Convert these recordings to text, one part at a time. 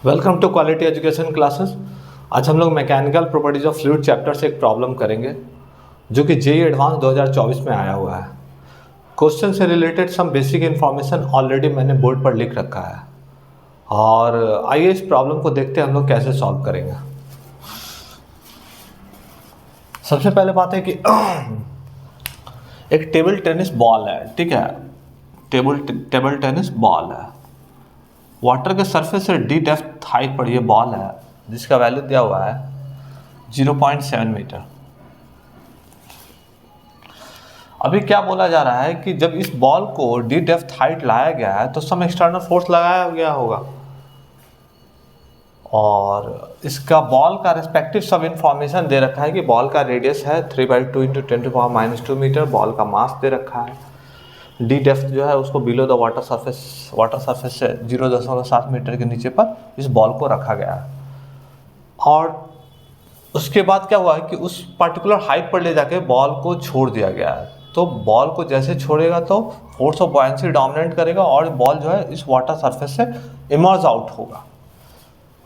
Welcome to quality education classes. आज हम लोग mechanical properties of fluid chapter से एक प्रॉब्लम करेंगे जो कि जेईई एडवांस 2024 में आया हुआ है। क्वेश्चन से related some basic information already मैंने बोर्ड पर लिख रखा है और आइए इस प्रॉब्लम को देखते हैं हम लोग कैसे सॉल्व करेंगे। सबसे पहले बात है कि एक टेबल टेनिस बॉल है, ठीक है। टेबल टेनिस बॉल है, वाटर के सरफेस से डी डेप्थ हाइट पर ये बॉल है जिसका वैल्यू दिया हुआ है 0.7 मीटर। अभी क्या बोला जा रहा है कि जब इस बॉल को डी डेप्थ हाइट लाया गया है तो सम एक्सटर्नल फोर्स लगाया गया होगा और इसका बॉल का रिस्पेक्टिव सब इंफॉर्मेशन दे रखा है कि बॉल का रेडियस है 3/2 × 10⁻⁻² मीटर, बॉल का मास दे रखा है, डी डेप्थ जो है उसको बिलो द वाटर सरफेस से 0.7 मीटर के नीचे पर इस बॉल को रखा गया है। और उसके बाद क्या हुआ है कि उस पर्टिकुलर हाइट पर ले जाके बॉल को छोड़ दिया गया है। तो बॉल को जैसे छोड़ेगा तो फोर्स ऑफ बॉयंसी डोमिनेट करेगा और बॉल जो है इस वाटर सरफेस से इमर्ज आउट होगा।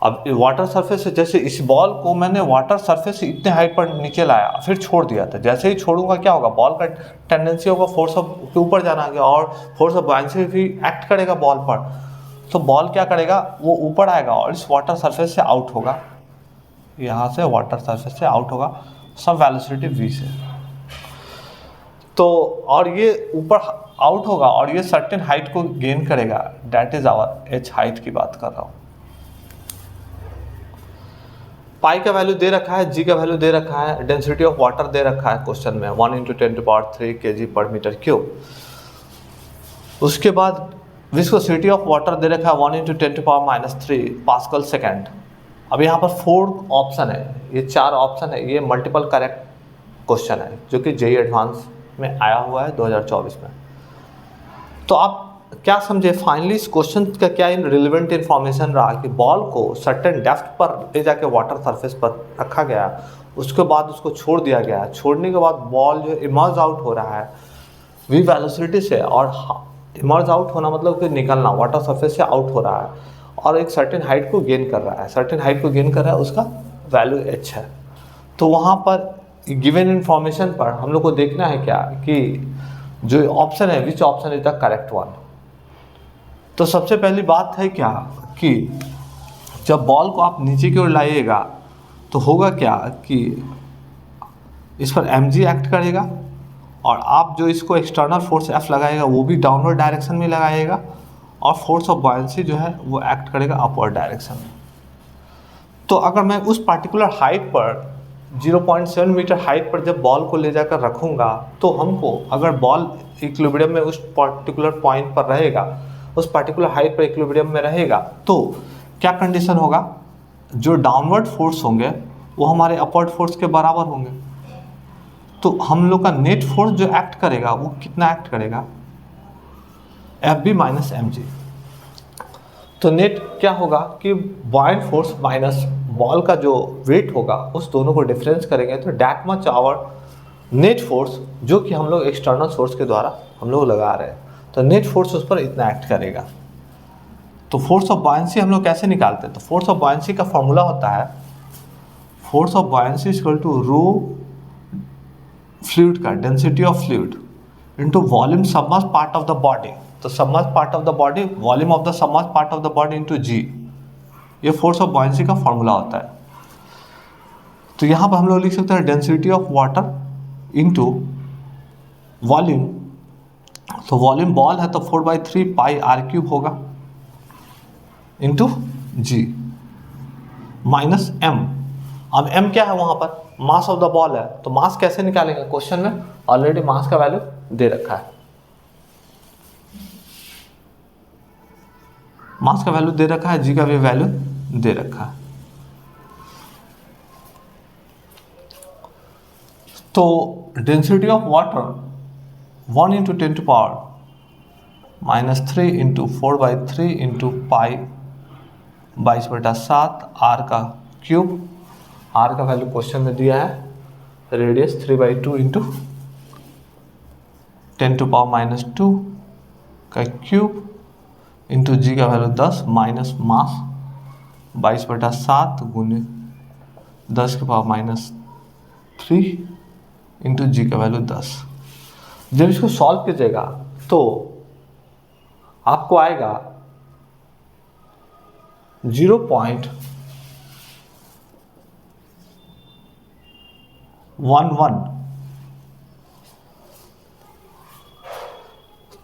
अब वाटर सरफेस से जैसे इस बॉल को मैंने वाटर सरफेस से इतने हाइट पर नीचे लाया फिर छोड़ दिया था, जैसे ही छोड़ूंगा क्या होगा, बॉल का टेंडेंसी होगा फोर्स ऑफ के ऊपर जाना गया और फोर्स ऑफ बॉयंसी भी एक्ट करेगा बॉल पर। तो बॉल क्या करेगा, वो ऊपर आएगा और इस वाटर सरफेस से आउट होगा, यहाँ से वाटर सरफेस से आउट होगा सम वेलोसिटी v से। तो और ये ऊपर आउट होगा और ये सर्टेन हाइट को गेन करेगा, that is our h height की बात कर रहा हूँ। पाई का वैल्यू दे रखा है, जी का वैल्यू दे रखा है, डेंसिटी ऑफ वाटर दे रखा है क्वेश्चन में 1 × 10⁻³ kg/m³। उसके बाद विस्कोसिटी ऑफ वाटर दे रखा है 1 × 10⁻³ पास्कल सेकेंड। अब यहाँ पर 4 ऑप्शन है, ये 4 ऑप्शन है, ये मल्टीपल करेक्ट क्वेश्चन है जो कि जेईई एडवांस में आया हुआ है 2024 में। तो आप क्या समझे फाइनली इस क्वेश्चन का क्या रिलेवेंट इन्फॉर्मेशन रहा कि बॉल को सर्टेन डेप्थ पर ले जाके वाटर सरफेस पर रखा गया, उसके बाद उसको छोड़ दिया गया, छोड़ने के बाद बॉल जो इमर्ज आउट हो रहा है वी वेलोसिटी से, और इमर्ज आउट होना मतलब कि निकलना, वाटर सरफेस से आउट हो रहा है और एक सर्टेन हाइट को गेन कर रहा है, सर्टेन हाइट को गेन कर रहा है, उसका वैल्यू h है। तो वहाँ पर गिवन इन्फॉर्मेशन पर हम लोग को देखना है क्या कि जो ऑप्शन है which option is the correct one. तो सबसे पहली बात है क्या कि जब बॉल को आप नीचे की ओर लाइएगा तो होगा क्या कि इस पर mg एक्ट करेगा और आप जो इसको एक्सटर्नल फोर्स F लगाएगा वो भी डाउनवर्ड डायरेक्शन में लगाएगा और फोर्स ऑफ बॉयंसी जो है वो एक्ट करेगा अपवर्ड डायरेक्शन में। तो अगर मैं उस पर्टिकुलर हाइट पर 0.7 मीटर हाइट पर जब बॉल को ले जाकर रखूँगा तो हमको अगर बॉल इक्विलिब्रियम में उस पर्टिकुलर पॉइंट पर रहेगा, उस पर्टिकुलर हाइट पर इक्विलिब्रियम में रहेगा, तो क्या कंडीशन होगा, जो डाउनवर्ड फोर्स होंगे वो हमारे अपवर्ड फोर्स के बराबर होंगे। तो हम लोग का नेट फोर्स जो एक्ट करेगा वो कितना एक्ट करेगा, Fb - mg। तो नेट क्या होगा कि बॉयंट फोर्स माइनस बॉल का जो वेट होगा उस दोनों को डिफरेंस करेंगे तो that much our net force जो कि हम लोग एक्सटर्नल सोर्स के द्वारा हम लोग लगा रहे हैं, तो नेट फोर्स उस पर इतना एक्ट करेगा। तो फोर्स ऑफ बॉयंसी हम लोग कैसे निकालते हैं, तो फोर्स ऑफ बॉयंसी का फॉर्मूला होता है force of buoyancy equal to rho fluid का density of fluid into volume submerged part of the body. तो submerged part of the body, volume of the submerged part of the body into g, ये force of buoyancy का formula होता है। तो यहाँ पर हम लोग लिख सकते हैं density of water into volume. तो वॉल्यूम बॉल है तो 4/3 πr³ होगा इंटू g माइनस m। अब m क्या है वहाँ पर, मास ऑफ द बॉल है, तो मास कैसे निकालेंगे, क्वेश्चन में ऑलरेडी मास का वैल्यू दे रखा है, मास का वैल्यू दे रखा है, g का भी वैल्यू दे रखा है। तो density of water 1 × 10⁻³ × 4/3 × pi 22/7 r का क्यूब। r का वैल्यू क्वेश्चन में दिया है, रेडियस 3/2 × 10⁻⁻² का क्यूब इंटू जी का वैल्यू 10 माइनस मास 22/7 गुने 10⁻³ इंटू जी का वैल्यू 10। जब इसको सॉल्व कीजिएगा तो आपको आएगा 0.11,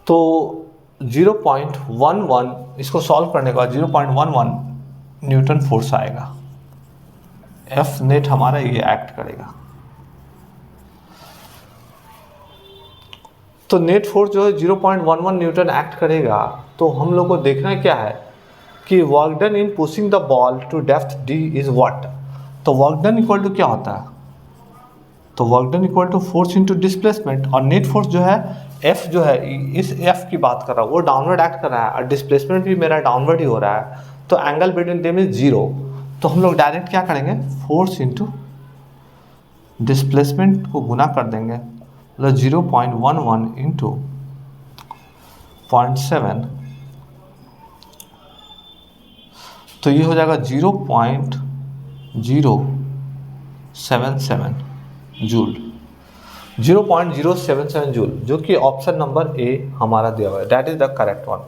तो 0.11 इसको सॉल्व करने के बाद 0.11 न्यूटन फोर्स आएगा। एफ नेट हमारा ये एक्ट करेगा। तो नेट फोर्स जो है 0.11 न्यूटन एक्ट करेगा। तो हम लोग को देखना क्या है कि work done in pushing the ball to depth D is what. तो वर्क डन इक्वल टू क्या होता है? तो work done equal to force into displacement, और नेट फोर्स जो है एफ जो है, इस एफ की बात कर रहा हूँ, वो डाउनवर्ड एक्ट कर रहा है और डिस्प्लेसमेंट भी मेरा डाउनवर्ड ही हो रहा है। तो एंगल बिटवीन देम इज 0। तो हम लोग डायरेक्ट क्या करेंगे, फोर्स इनटू डिस्प्लेसमेंट को गुना कर देंगे, मतलब 0.11 इंटू 0.7, तो ये हो जाएगा 0.077 जूल, 0.077 जूल, जो कि ऑप्शन नंबर ए हमारा दिया हुआ है, that is the correct one.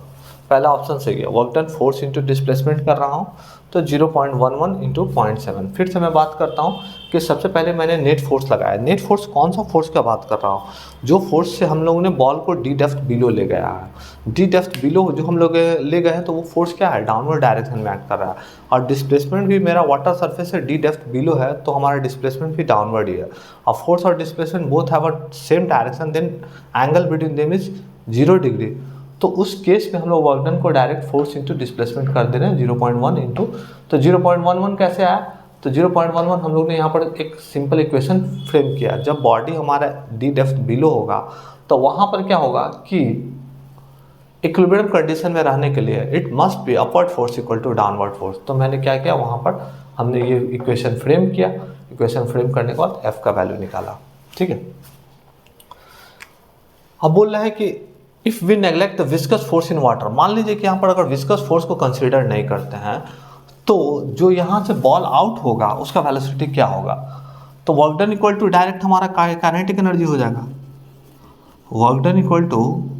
पहला ऑप्शन सही है। Work done force into displacement कर रहा हूँ तो 0.11 इंटू 0.7। फिर से मैं बात करता हूँ कि सबसे पहले मैंने नेट फोर्स लगाया। नेट फोर्स कौन सा फोर्स का बात कर रहा हूँ? जो फोर्स से हम लोगों ने बॉल को डी डेप्थ बिलो ले गया है। डी डेप्थ बिलो जो हम लोग ले गए हैं तो वो फोर्स क्या है, डाउनवर्ड डायरेक्शन में एक्ट कर रहा है। और डिस्प्लेसमेंट भी मेरा वाटर सरफेस से डी डेप्थ बिलो है, तो हमारा डिस्प्लेसमेंट भी डाउनवर्ड ही है। और फोर्स और displacement both have a same direction, then angle between them is 0 degree. तो उस केस में हम लोग वर्क डन को डायरेक्ट फोर्स इंटू डिस्प्लेसमेंट कर दे रहे हैं 0.1 इंटू। तो 0.11 कैसे आया? तो 0.11 हम लोग ने यहाँ पर एक सिंपल इक्वेशन फ्रेम किया। जब बॉडी हमारा डी डेप्थ बिलो होगा तो वहाँ पर क्या होगा कि इक्विलिब्रियम कंडीशन में रहने के लिए it must be upward force equal to downward force. तो मैंने क्या किया, वहाँ पर हमने ये इक्वेशन फ्रेम किया। इक्वेशन फ्रेम करने के बाद एफ का वैल्यू निकाला। ठीक है। अब बोल रहे हैं कि if we neglect the viscous force in water, मान लीजिए कि यहाँ पर अगर विस्कस फोर्स को कंसीडर नहीं करते हैं तो जो यहाँ से बॉल आउट होगा उसका वेलोसिटी क्या होगा? तो work done equal to direct हमारा काइनेटिक एनर्जी हो जाएगा। वर्क डन इक्वल टू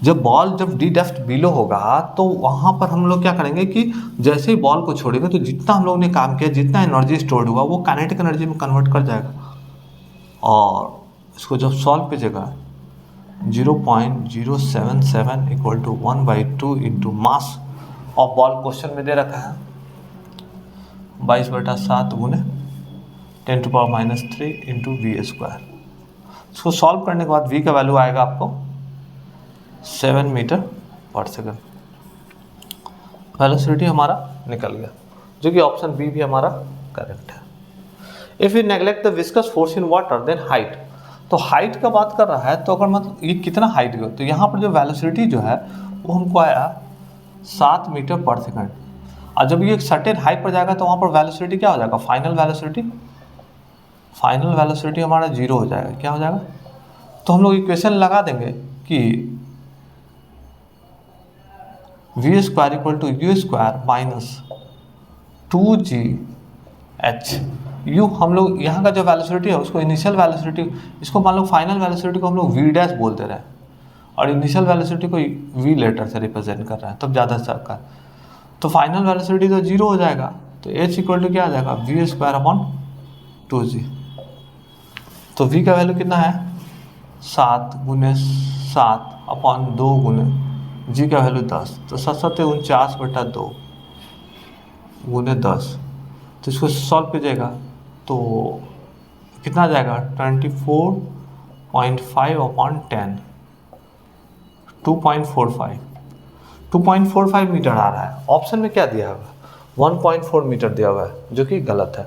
जब डी डेप्थ बिलो होगा तो वहाँ पर हम लोग क्या करेंगे कि जैसे ही बॉल को छोड़ेंगे तो जितना हम लोग ने काम किया, जितना एनर्जी स्टोर्ड हुआ वो काइनेटिक एनर्जी में कन्वर्ट कर जाएगा। और इसको जब सॉल्व कीजिएगा 0.077 equal to 1/2 into mass of ball, question में दे रखा है 22/7 गुने 10⁻³ इंटू वी स्क्वायर। इसको सॉल्व करने के बाद v का वैल्यू आएगा आपको 7 मीटर पर सेकंड। वेलोसिटी हमारा निकल गया, जो कि ऑप्शन बी भी हमारा करेक्ट है। If we neglect the viscous force in water then height. तो हाइट का बात कर रहा है, तो अगर मतलब ये कितना हाइट है, तो यहाँ पर जो वेलोसिटी जो है वो हमको आया 7 मीटर पर सेकंड। और जब ये सर्टेन हाइट पर जाएगा तो वहाँ पर वेलोसिटी क्या हो जाएगा, फाइनल वेलोसिटी हमारा 0 हो जाएगा। क्या हो जाएगा? तो हम लोग इक्वेशन लगा देंगे कि V square equal to U square minus 2gh। U हम लोग यहाँ का जो वेलोसिटी है उसको इनिशियल वेलोसिटी, इसको मान लो फाइनल वेलोसिटी को हम लोग वी डैश बोलते रहे और इनिशियल वेलोसिटी को वी लेटर से रिप्रेजेंट कर रहे हैं, तब ज़्यादा अच्छा का। तो फाइनल वेलोसिटी तो 0 हो जाएगा, तो h इक्वल टू क्या आ जाएगा, वी स्क्वायर अपॉन 2g। तो v का वैल्यू कितना है 7 गुने 7 अपॉन 2 गुने g का वैल्यू 10, तो 7 49/2 गुने 10। तो इसको सॉल्व कीजिएगा तो कितना आ जाएगा 24.5 अपॉन 10, 2.45 मीटर आ रहा है। ऑप्शन में क्या दिया हुआ है 1.4 मीटर दिया हुआ है, जो कि गलत है।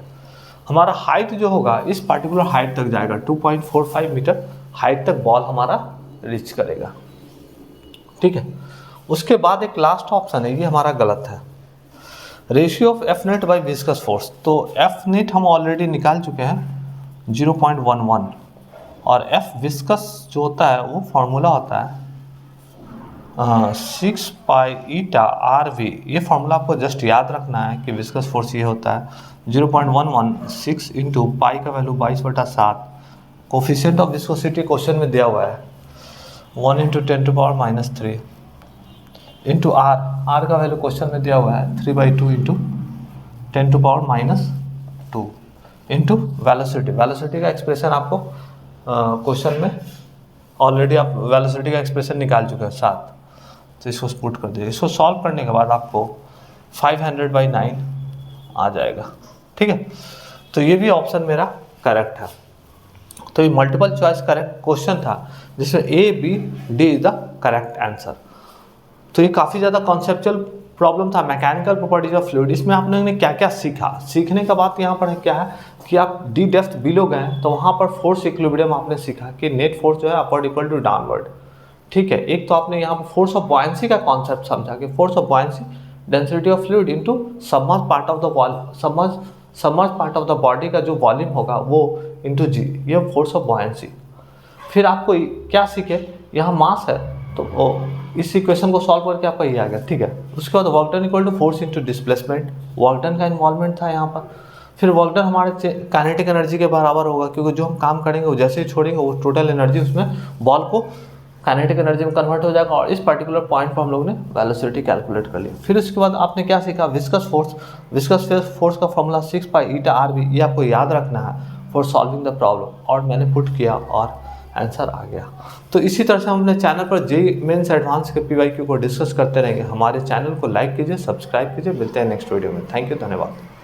हमारा हाइट जो होगा इस पार्टिकुलर हाइट तक जाएगा, 2.45 मीटर हाइट तक बॉल हमारा रीच करेगा। ठीक है। उसके बाद एक लास्ट ऑप्शन है, ये हमारा गलत है, ratio of F net by viscous force. तो एफ नेट हम ऑलरेडी निकाल चुके हैं 0.11, और एफ विस्कस जो होता है वो फॉर्मूला होता है 6 पाई ईटा आर वी, ये फॉर्मूला आपको जस्ट याद रखना है कि विस्कस फोर्स ये होता है 0.116 इंटू पाई का value 22/7, coefficient of viscosity question में दिया हुआ है 1 इंटू 10⁻³ इंटू आर का वैल्यू क्वेश्चन में दिया हुआ है 3/2 इंटू 10⁻² इंटू वेलोसिटी का एक्सप्रेशन आपको क्वेश्चन में ऑलरेडी आप वेलोसिटी का एक्सप्रेशन निकाल चुके हैं 7, तो इसको पुट कर दीजिए। इसको सॉल्व करने के बाद आपको 500/9 आ जाएगा। ठीक है, तो ये भी ऑप्शन मेरा करेक्ट है। तो ये मल्टीपल चॉइस करेक्ट क्वेश्चन था जिसमें A B D is the correct answer. तो ये काफ़ी ज़्यादा कॉन्सेप्चुअल प्रॉब्लम था, मैकेनिकल प्रॉपर्टीज ऑफ फ्लूइड। इसमें आपने क्या क्या सीखा, सीखने का बात यहाँ पर क्या है कि आप डी डेप्थ बिलो गए तो वहाँ पर फोर्स इक्विलिब्रियम आपने सीखा कि नेट फोर्स जो है अपवर्ड इक्वल टू डाउनवर्ड। ठीक है, एक तो आपने यहाँ पर फोर्स ऑफ बॉयंसी का कॉन्सेप्ट समझा कि force of buoyancy density of fluid into submerge part of the wall, submerge part of the body का जो वॉल्यूम होगा वो इनटू जी, ये फोर्स ऑफ बॉयंसी। फिर आपको क्या सीखे, यहाँ मास है तो इस इक्वेशन को सॉल्व करके आपका ये आ गया। ठीक है, उसके बाद work done equal to force into displacement, work done का इन्वॉल्वमेंट था यहाँ पर। फिर वर्क डन हमारे काइनेटिक एनर्जी के बराबर होगा क्योंकि जो हम काम करेंगे वो जैसे ही छोड़ेंगे वो टोटल एनर्जी उसमें बॉल को काइनेटिक एनर्जी में कन्वर्ट हो जाएगा, और इस पर्टिकुलर पॉइंट पर हम लोग ने वेलोसिटी कैलकुलेट कर लिया। फिर उसके बाद आपने क्या सीखा, विस्कस फोर्स का formula 6 pi eta R V, ये आपको याद रखना है फॉर सॉल्विंग द प्रॉब्लम, और मैंने पुट किया और आंसर आ गया। तो इसी तरह से हम अपने चैनल पर जेईई मेंस एडवांस के PYQ को डिस्कस करते रहेंगे। हमारे चैनल को लाइक कीजिए, सब्सक्राइब कीजिए। मिलते हैं नेक्स्ट वीडियो में। थैंक यू, धन्यवाद।